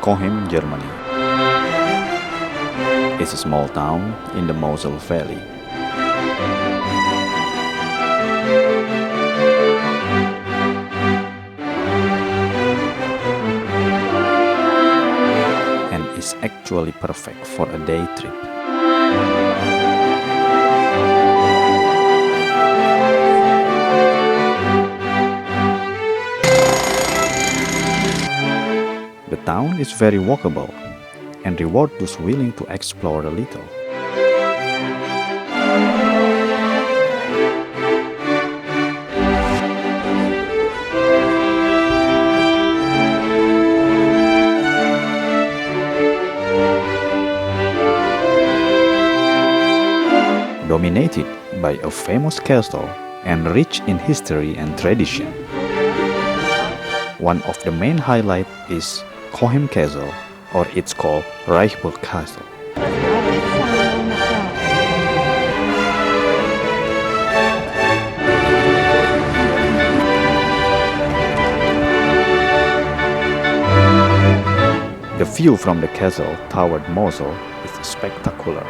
Cochem, Germany is a small town in the Mosel Valley. And is actually perfect for a day trip. The town is very walkable and reward those willing to explore a little. Dominated by a famous castle and rich in history and tradition. One of the main highlights is Cochem Castle, or it's called Reichsburg Castle. The view from the castle toward Mosel is spectacular.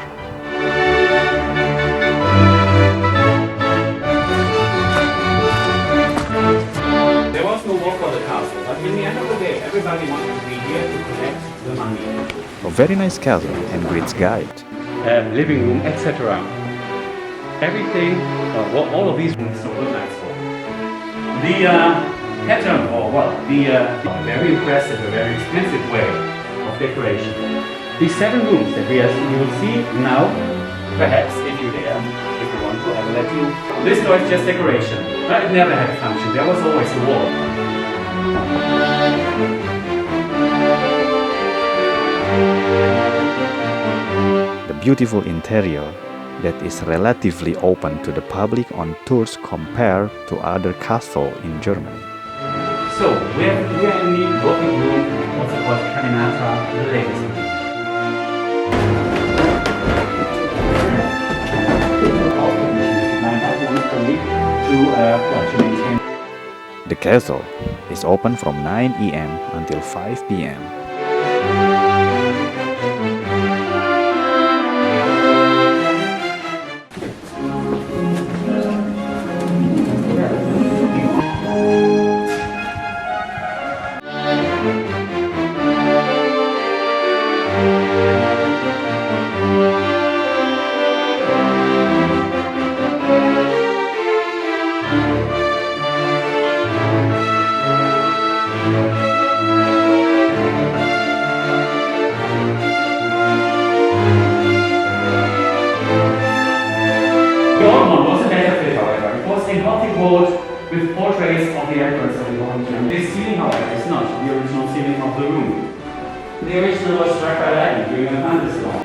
There was no war for the castle, but in the end of the day, everybody wanted to be here to collect the money. A very nice castle and great guide. Living room, etc. Everything, all of these rooms are so nice for. The pattern, the very impressive, a very expensive way of decoration. These 7 rooms that you will see now, perhaps if you dare, if you want to, I will let you. This door is just decoration, but it never had a function. There was always a wall. The beautiful interior that is relatively open to the public on tours compared to other castles in Germany. So, we are in the walking room, also called Caminata, the ladies' room. The castle is open from 9 a.m. until 5 p.m. With portraits of the emperors of the Roman Empire. This ceiling, however, is not the original ceiling of the room. The original was struck by lightning during a thunderstorm.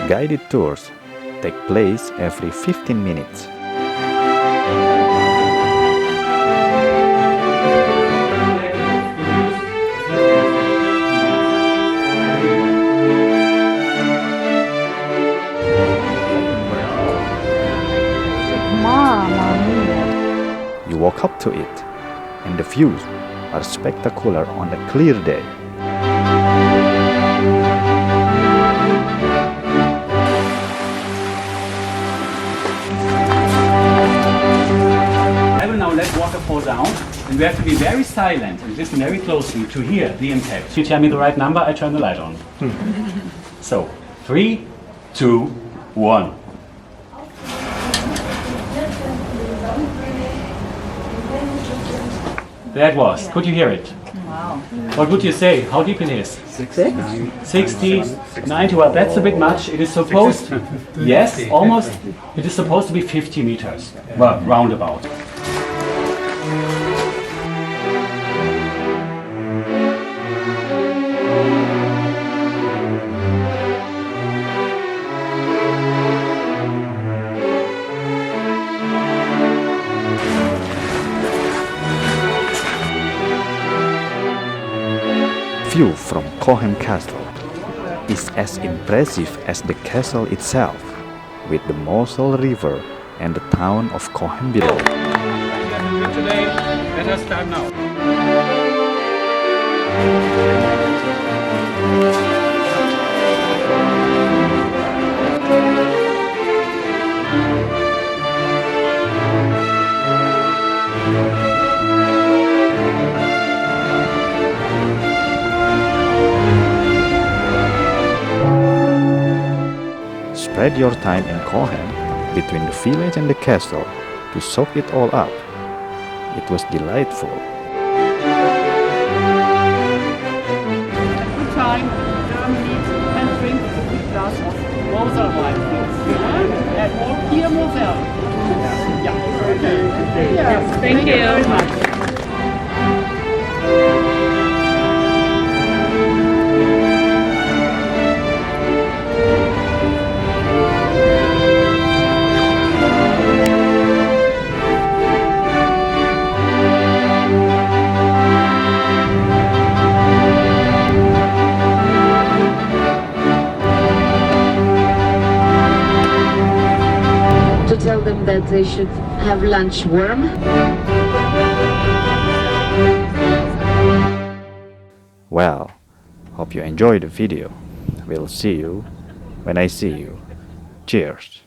Guided tours take place every 15 minutes. You walk up to it, and the views are spectacular on a clear day. I will now let water fall down, and we have to be very silent and listen very closely to hear the impact. If you tell me the right number, I turn the light on. So, 3, 2, 1. That was. Could you hear it? Wow. What would you say? How deep it is? 60, 90. Well, that's a bit much. It is supposed, yes, almost. It is supposed to be 50 meters. Well, roundabout. View from Cochem Castle. is as impressive as the castle itself, with the Mosel River and the town of Cochem below. Today, let us start now. Spread your time in Cochem, between the village and the castle, to soak it all up. It was delightful. Good time, Germany, and drink a big glass of Mosel wine. And all here Moselle. Yeah. Okay. Yeah. Thank you very much. To tell them that they should have lunch warm. Well, hope you enjoyed the video. We'll see you when I see you. Cheers!